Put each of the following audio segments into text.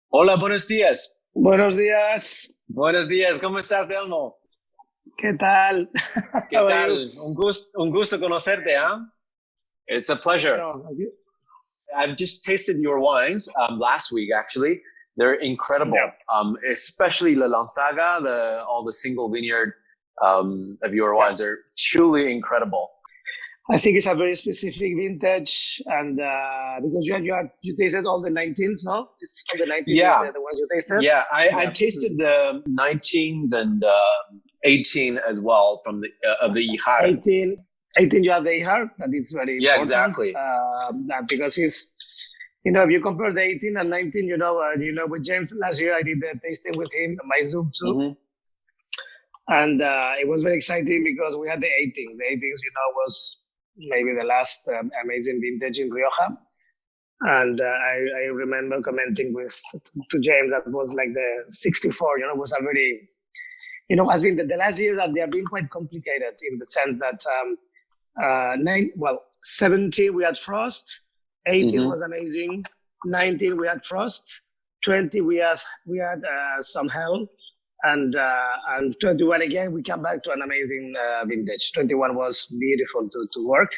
Hola, buenos días. Buenos días. Buenos días, ¿cómo estás, Telmo? ¿Qué tal? ¿Qué tal? Un gusto conocerte, ¿ah? It's a pleasure. I've just tasted your wines last week, actually. They're incredible, especially La Lanzaga, all the single vineyard of your wines. They're truly incredible. I think it's a very specific vintage, and because you tasted all the 19s, no? It's all the 19s, yeah, the ones you tasted. Yeah, I tasted the 19s and 18 as well from the of the Ijar. 18 you have the Ijar, that is very important. Exactly. Because it's, if you compare the 18 and 19, with James last year, I did the tasting with him, my Zoom too. Mm-hmm. And it was very exciting because we had the 18. The 18s, was maybe the last amazing vintage in Rioja. And I remember commenting to James that was like the 64, was a very, has been the last year that they have been quite complicated in the sense that 17 we had frost, 18 was amazing, 19 we had frost, 20 we had some hail, and 21 again we come back to an amazing vintage. 21 was beautiful to work,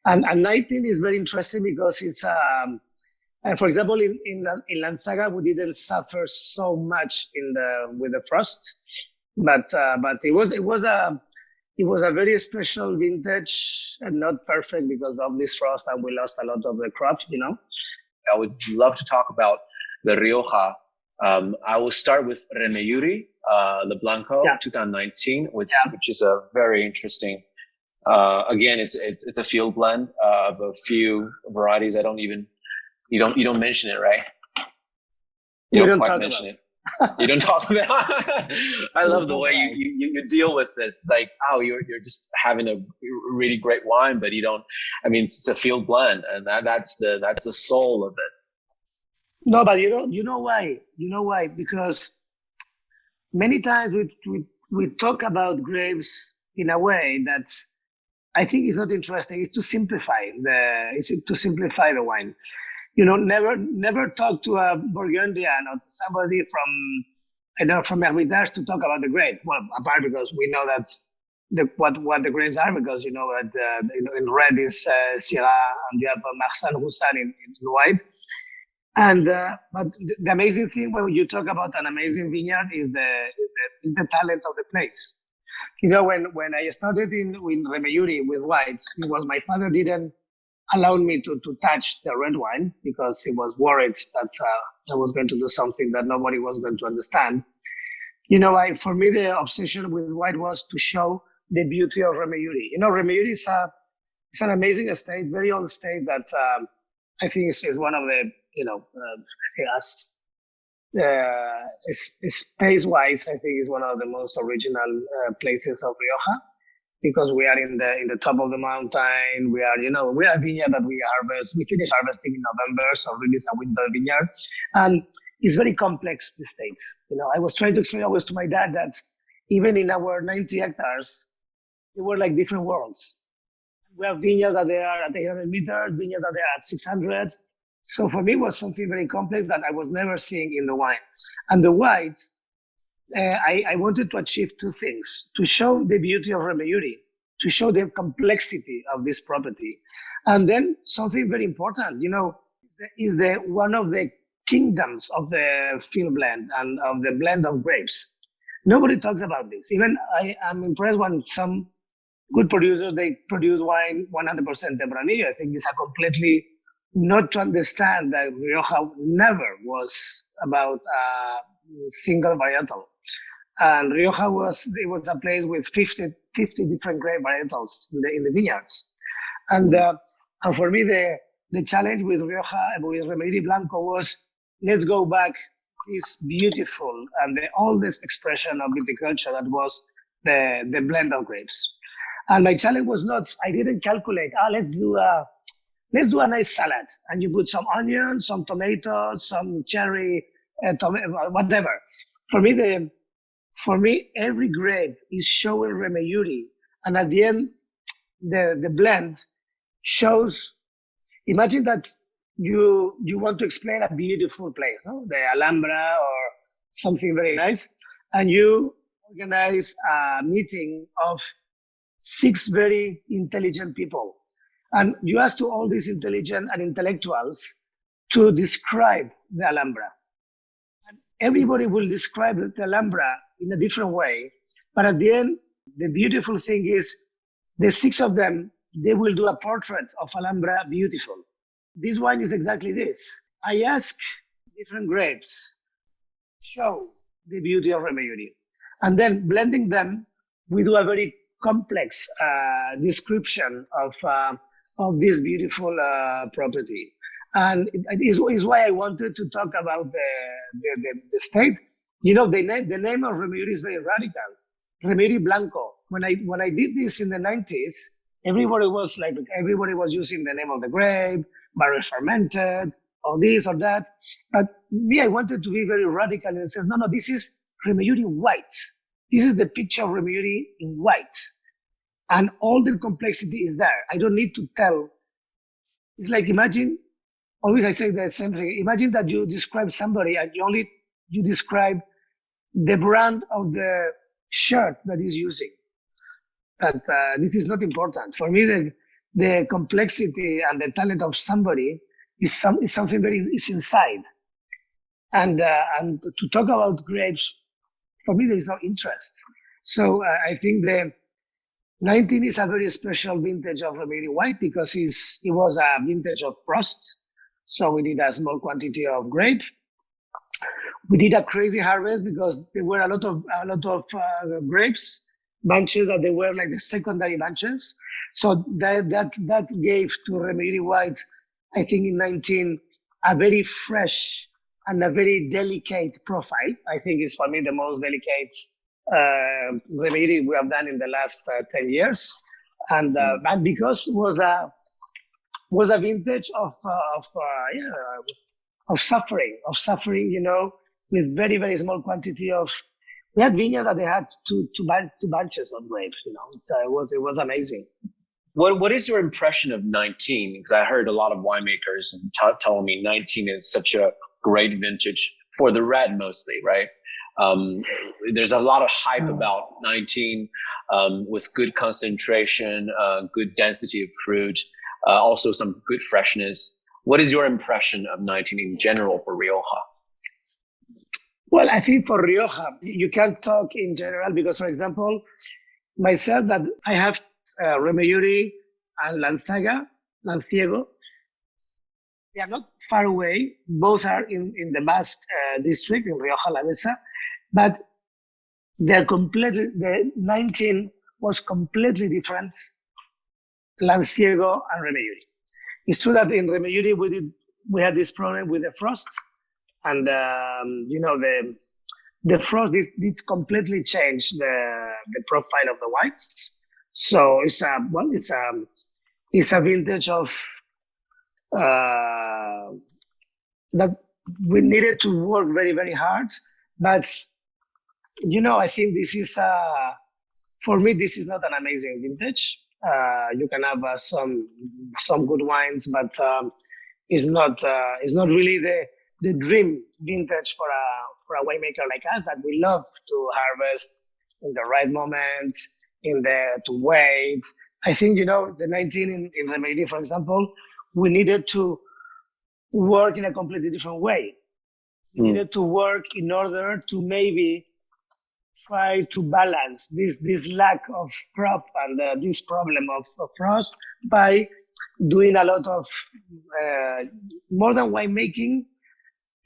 and 19 is very interesting because it's for example in Lanzaga we didn't suffer so much with the frost, but it was a very special vintage and not perfect because of this frost, and we lost a lot of the crop. I would love to talk about the Rioja. I will start with Remeyuri, the Blanco, 2019, which is a very interesting. Again, it's a field blend of a few varieties. You don't mention it, right? You don't talk mention it. You don't talk about. I love the way you deal with this. It's like, you're just having a really great wine, but you don't. I mean, it's a field blend, and that's the soul of it. No, but you know why? Because many times we talk about grapes in a way that I think is not interesting. It's to simplify the wine. Never talk to a Burgundian or somebody from Hermitage to talk about the grape. Well, apart because we know that what the grapes are, because that in red is Syrah and you have Marsan Roussan in white. And but the amazing thing when you talk about an amazing vineyard is the talent of the place. When I started in Remeyuri with whites, it was my father didn't allow me to touch the red wine because he was worried that I was going to do something that nobody was going to understand. For me, the obsession with white was to show the beauty of Remeyuri. Remeyuri is an amazing estate, very old estate that I think is one of the, space-wise, I think is one of the most original places of Rioja, because we are in the top of the mountain. We are, we are a vineyard that we harvest. We finish harvesting in November, so really it's a winter vineyard, and it's very complex. The state, I was trying to explain always to my dad that even in our 90 hectares, they were like different worlds. We have vineyards that they are at 800 meters, vineyards that they are at 600. So for me, it was something very complex that I was never seeing in the wine. And the white, I wanted to achieve two things: to show the beauty of Remeyuri, to show the complexity of this property, and then something very important, is the one of the kingdoms of the field blend and of the blend of grapes. Nobody talks about this. Even I am impressed when some good producers, they produce wine 100% Tempranillo. I think it's a completely not to understand that Rioja never was about single varietal. And Rioja was a place with 50 different grape varietals in the vineyards. And for me, the challenge with Rioja, with Remeyuri Blanco was, let's go back this beautiful and the oldest expression of viticulture that was the blend of grapes. And my challenge was not, I didn't calculate, let's do a nice salad. And you put some onions, some tomatoes, some cherry, whatever. For me, every grape is showing Remeyuri. And at the end, the blend shows Imagine that you want to explain a beautiful place, no? The Alhambra or something very nice, and you organize a meeting of 6 very intelligent people, and you ask to all these intelligent and intellectuals to describe the Alhambra. And everybody will describe the Alhambra in a different way, but at the end, the beautiful thing is the 6 of them, they will do a portrait of Alhambra beautiful. This wine is exactly this. I ask different grapes, show the beauty of Remirez, and then blending them, we do a very complex description of this beautiful property. And it is why I wanted to talk about the state. You know, the name of Remirez is very radical. Remirez Blanco. When I did this in the 90s, everybody was using the name of the grape, barrel fermented, or this or that. But me, I wanted to be very radical and say, no, this is Remirez white. This is the picture of Remirez in white. And all the complexity is there. I don't need to tell. It's like, imagine, always I say the same thing. Imagine that you describe somebody and you describe the brand of the shirt that he's using. But this is not important. For me, the complexity and the talent of somebody is something is inside. And to talk about grapes, for me, there is no interest. So I think the 19 is a very special vintage of Remirez white because it was a vintage of frost. So we did a small quantity of grape. We did a crazy harvest because there were a lot of grapes, bunches that they were like the secondary bunches. So that gave to Remirez white, I think in 19, a very fresh and a very delicate profile. I think it's for me the most delicate Remirez we have done in the last 10 years. And because it was a vintage of suffering, you know, with very, very small quantity of, we had vineyards that they had two bunches of grapes, you know. It was amazing. What is your impression of 19? Because I heard a lot of winemakers telling me 19 is such a great vintage for the red mostly, right? There's a lot of hype about 19 with good concentration, good density of fruit, also some good freshness. What is your impression of 19 in general for Rioja? Well, I think for Rioja, you can't talk in general because, for example, myself, that I have Remirez and Lanciego. They are not far away. Both are in the Basque district, in Rioja Alavesa, but the 19 was completely different, Lanciego and Remirez. It's true that in Remirez we had this problem with the frost, and you know, the frost did completely change the profile of the whites. So it's a vintage of that we needed to work very, very hard. But you know, I think this is for me, this is not an amazing vintage. You can have some good wines, but it's not really the dream vintage for a winemaker like us, that we love to harvest in the right moment, to wait. I think, you know, the 19 in Remirez, for example, we needed to work in a completely different way. We needed to work in order to maybe try to balance this lack of crop and this problem of frost by doing a lot of more than winemaking,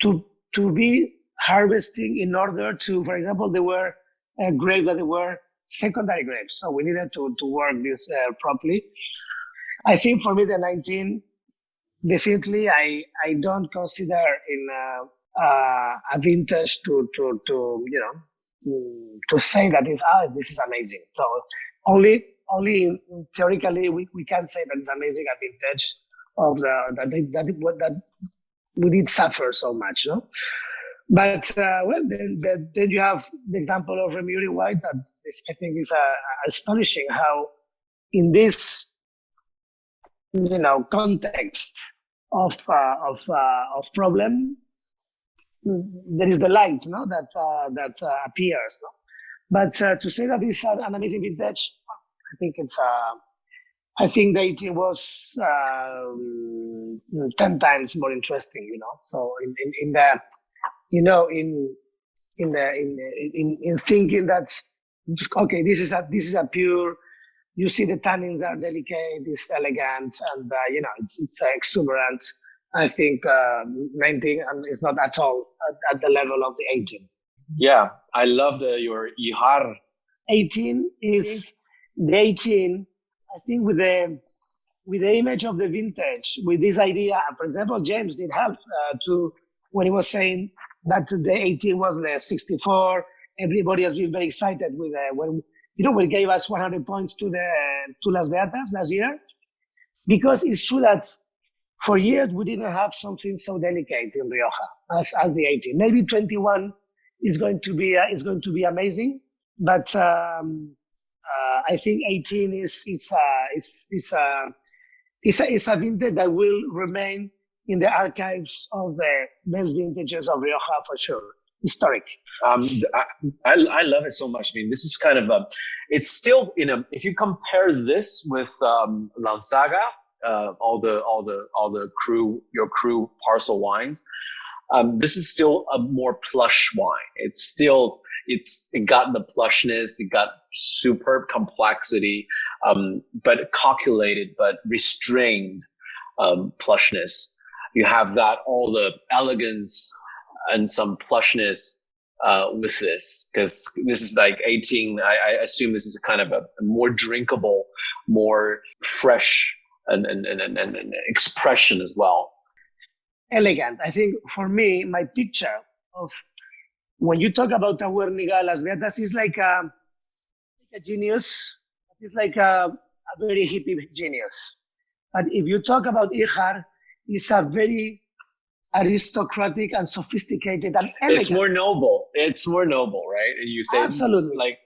to be harvesting in order to, for example, there were grapes that they were secondary grapes. So we needed to work this properly. I think for me, the 19, definitely, I don't consider in a vintage to you know, to say that this is amazing. So only theoretically we can say that it's amazing a vintage of that we did suffer so much, no? But then you have the example of Remirez white that I think is astonishing how in this, you know, context of problem, there is the light, no, that appears. No? But to say that it's an amazing vintage, I think the 18 was 10 times more interesting. So in thinking that, okay, this is a pure. You see the tannins are delicate, it's elegant, and it's exuberant. I think 19 and it's not at all at the level of the 18. Yeah, I love your Ihar. 18 is the 18. I think with the image of the vintage, with this idea. For example, James did help when he was saying that the 18 was the 64. Everybody has been very excited with when we gave us 100 points to Las Beatas last year, because it's true that for years we didn't have something so delicate in Rioja as the 18. Maybe 21 is going to be amazing, but I think 18 is a vintage that will remain in the archives of the best vintages of Rioja for sure. Historic. I love it so much. I mean, this is kind of it's still if you compare this with Lanzaga, all the your crew parcel wines, this is still a more plush wine. It got the plushness, it got superb complexity, but calculated, but restrained plushness. You have all the elegance and some plushness with this, because this is like 18. I assume this is a kind of a more drinkable, more fresh and expression as well. Elegant. I think for me, my picture of when you talk about Tahuerniga Las Beatas is like a genius. It's like a very hippie genius. But if you talk about Ijar, it's a very aristocratic and sophisticated and elegant. It's more noble, right? And you say absolutely, like,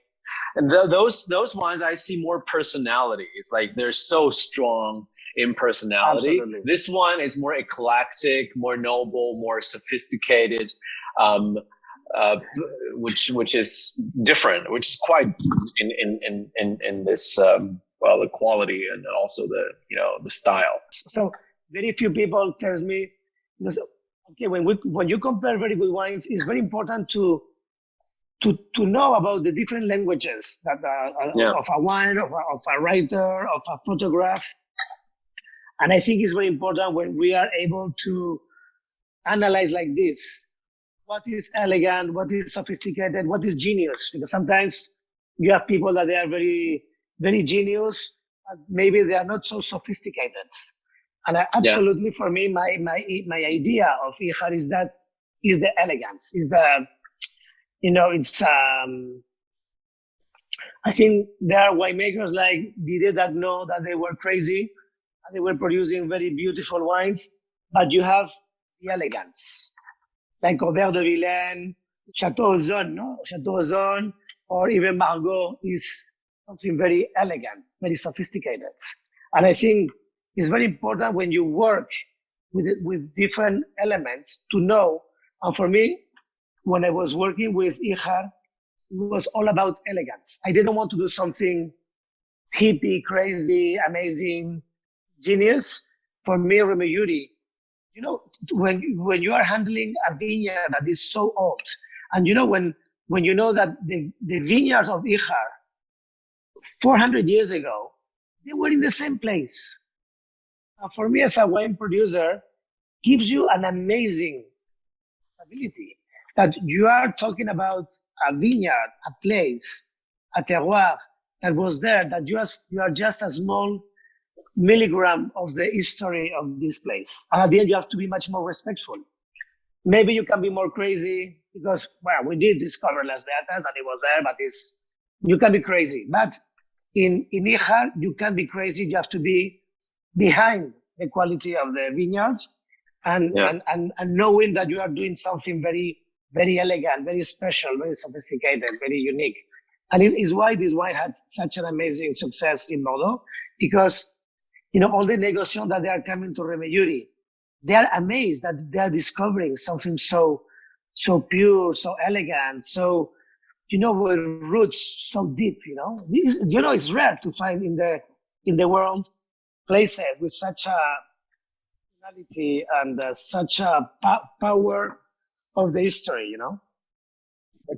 and those wines, I see more personality. It's like they're so strong in personality. Absolutely. This one is more eclectic, more noble, more sophisticated, which is different, which is quite in this the quality and also the style. So very few people tells me, okay, when you compare very good wines, it's very important to know about the different languages that of a wine, of a writer, of a photograph. And I think it's very important when we are able to analyze like this, what is elegant, what is sophisticated, what is genius. Because sometimes you have people that they are very, very genius, but maybe they are not so sophisticated. And absolutely, for me, my idea of Ijar is the elegance, is the, it's, I think there are winemakers like Didier that know that they were crazy and they were producing very beautiful wines, but you have the elegance, like Aubert de Vilaine, Chateau Ozon, or even Margaux is something very elegant, very sophisticated. And I think it's very important when you work with different elements to know. And for me, when I was working with Ijar, it was all about elegance. I didn't want to do something hippie, crazy, amazing, genius. For me, Remirez, when you are handling a vineyard that is so old, and when you know that the vineyards of Ijar 400 years ago, they were in the same place. For me, as a wine producer, gives you an amazing ability that you are talking about a vineyard, a place, a terroir that was there, that you are just a small milligram of the history of this place. And at the end, you have to be much more respectful. Maybe you can be more crazy because, we did discover Las Beatas and it was there, but you can be crazy. But in Ijar, you can be crazy. You have to be behind the quality of the vineyards and knowing that you are doing something very, very elegant, very special, very sophisticated, very unique. And it's why this wine had such an amazing success in Bordeaux, because all the negociants that they are coming to Remirez, they are amazed that they are discovering something so pure, so elegant, so, with roots so deep. It's rare to find in the world places with such a personality and such a power of the history.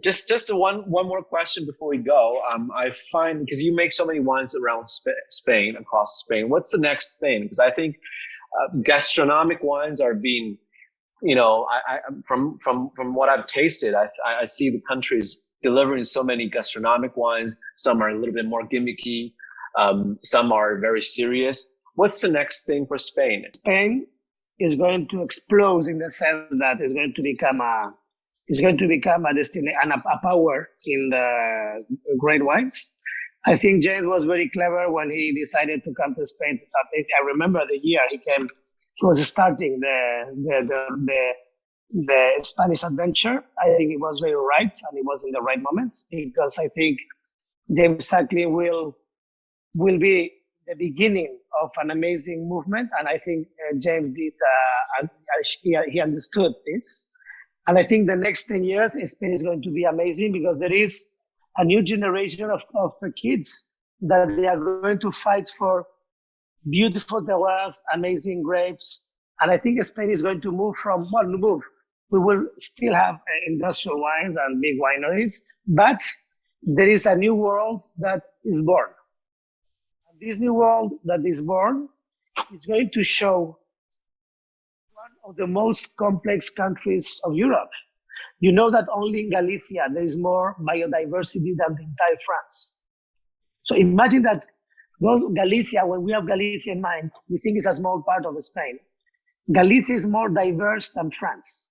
Just one more question before we go. I find, because you make so many wines around Spain, across Spain, what's the next thing? Because I think gastronomic wines are being, from what I've tasted, I see the countries delivering so many gastronomic wines. Some are a little bit more gimmicky. Some are very serious. What's the next thing for Spain? Spain is going to explode in the sense that it's going to become a destination and a power in the great wines. I think James was very clever when he decided to come to Spain to start tasting. I remember the year he came. He was starting the Spanish adventure. I think he was very right, and it was in the right moment, because I think James Sackley will be the beginning of an amazing movement, and I think James did. He understood this. And I think the next 10 years, Spain is going to be amazing, because there is a new generation of kids that they are going to fight for beautiful terroirs, amazing grapes. And I think Spain is going to move we will still have industrial wines and big wineries, but there is a new world that is born. And this new world that is born is going to show of the most complex countries of Europe. You know that only in Galicia there is more biodiversity than the entire France. So imagine that Galicia, when we have Galicia in mind, we think it's a small part of Spain. Galicia is more diverse than France.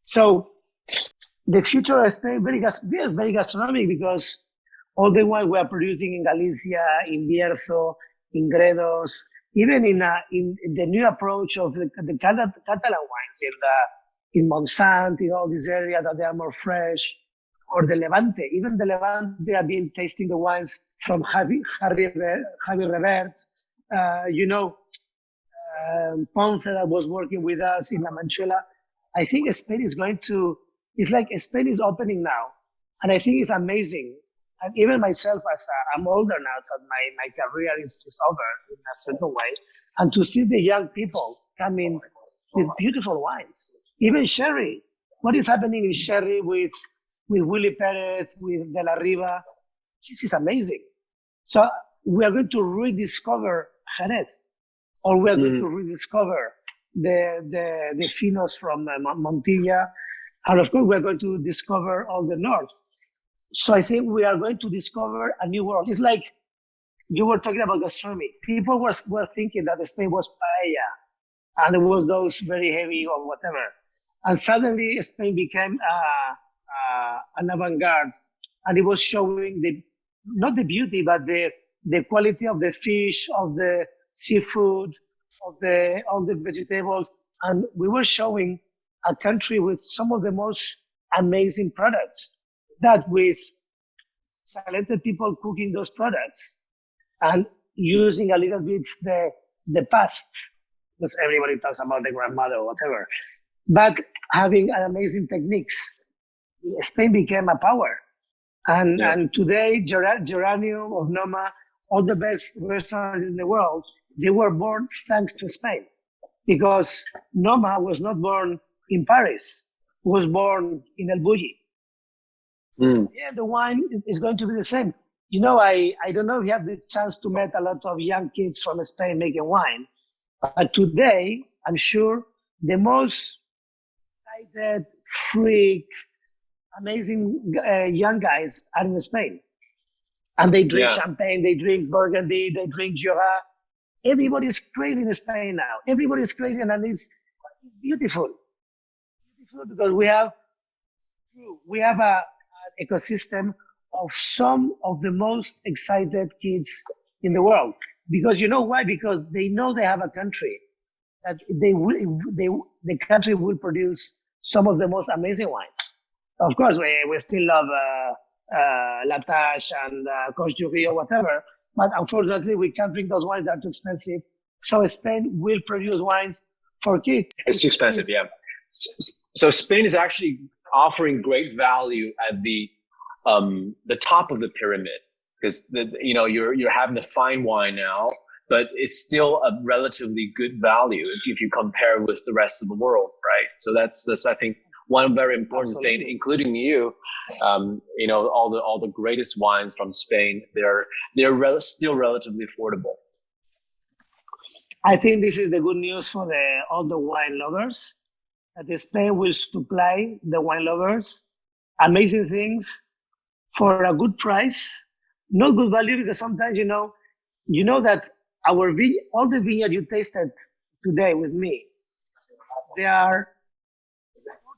So the future of Spain is very gastronomic, because all the wine we are producing in Galicia, in Bierzo, in Gredos, even in the new approach of the Catalan wines in Monsanto, in all this area, that they are more fresh, or the Levante. Even the Levante, they have been tasting the wines from Javi Revert, Ponce that was working with us in La Manchuela. I think Spain is it's like Spain is opening now. And I think it's amazing. And even myself, I'm older now, so my career is over in a certain way. And to see the young people coming with beautiful wines, even sherry. What is happening in sherry with Willy Perez, with De La Riva? This is amazing. So we are going to rediscover Jerez, or we are going to rediscover the Finos from Montilla. And of course, we're going to discover all the north. So I think we are going to discover a new world. It's like you were talking about gastronomy. People were thinking that Spain was paella, and it was those very heavy or whatever. And suddenly Spain became an avant-garde, and it was showing not the beauty, but the quality of the fish, of the seafood, of all the vegetables. And we were showing a country with some of the most amazing products, that with talented people cooking those products and using a little bit the past, because everybody talks about the grandmother or whatever, but having amazing techniques. Spain became a power. And today, Geranium of Noma, all the best restaurants in the world, they were born thanks to Spain. Because Noma was not born in Paris, it was born in El Bulli. Yeah, the wine is going to be the same. I don't know if you have the chance to meet a lot of young kids from Spain making wine, but today, I'm sure the most excited, freak, amazing young guys are in Spain. And they drink champagne, they drink Burgundy, they drink Jura. Everybody's crazy in Spain now. Everybody's crazy, and it's beautiful. Beautiful, because we have an ecosystem of some of the most excited kids in the world. Because you know why? Because they know they have a country that the country will produce some of the most amazing wines. Of course, we still love La Tâche and Coche du Riz or whatever, but unfortunately, we can't drink those wines that are too expensive. So Spain will produce wines for kids. It's too expensive, yeah. So Spain is actually offering great value at the top of the pyramid, because you're having the fine wine now, but it's still a relatively good value if you compare with the rest of the world, right? So that's I think one very important thing, including you. All the greatest wines from Spain, they're still relatively affordable. I think this is the good news for all the wine lovers. That Spain will supply the wine lovers amazing things for a good price, not good value, because sometimes you know that all the vineyards you tasted today with me, they are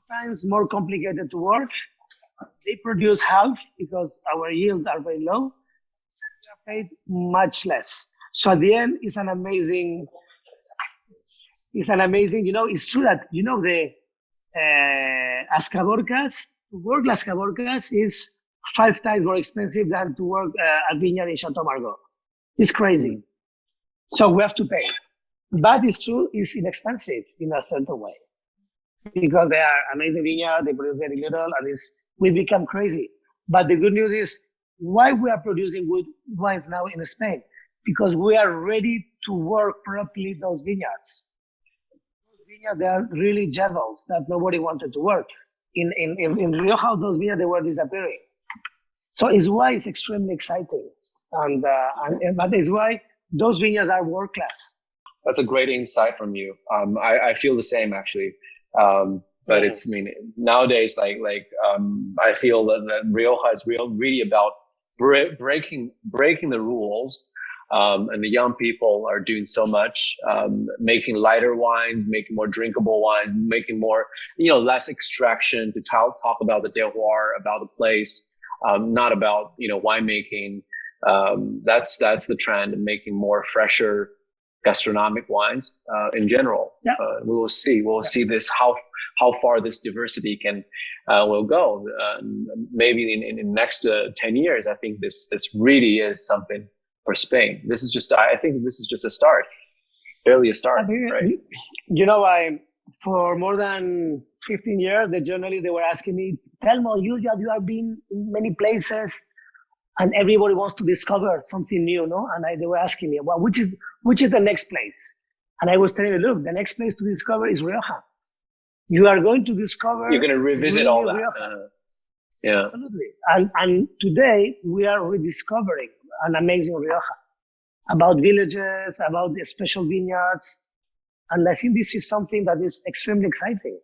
4 times more complicated to work. They produce half because our yields are very low. We are paid much less. So at the end, it's an amazing. It's true that the Ascaborcas, to work Las Caborcas is 5 times more expensive than to work a vineyard in Chateau Margaux. It's crazy. So we have to pay. But it's true, it's inexpensive in a certain way. Because they are amazing vineyards, they produce very little, and we become crazy. But the good news is why we are producing good wines now in Spain, because we are ready to work properly those vineyards. Those vineyards, they are really jewels that nobody wanted to work. In Rioja, those vineyards, they were disappearing. So it's why it's extremely exciting. And that is why those vineyards are world class. That's a great insight from you. I feel the same actually. But nowadays, I feel that Rioja is really about breaking the rules. And the young people are doing so much, making lighter wines, making more drinkable wines, making more, less extraction, to talk about the terroir, about the place, not about, winemaking. That's the trend, making more fresher gastronomic wines in general. Yeah. We will see. We'll see this how far this diversity will go. Maybe in the next 10 years, I think this really is something for Spain. I think this is just a start, barely a start, right? For more than 15 years, the journalists, they were asking me, Telmo, you have been in many places, and everybody wants to discover something new, no? And they were asking me, well, which is the next place? And I was telling them, look, the next place to discover is Rioja. You are going to discover. You're going to revisit all that. Yeah, absolutely. And today we are rediscovering an amazing Rioja, about villages, about the special vineyards. And I think this is something that is extremely exciting.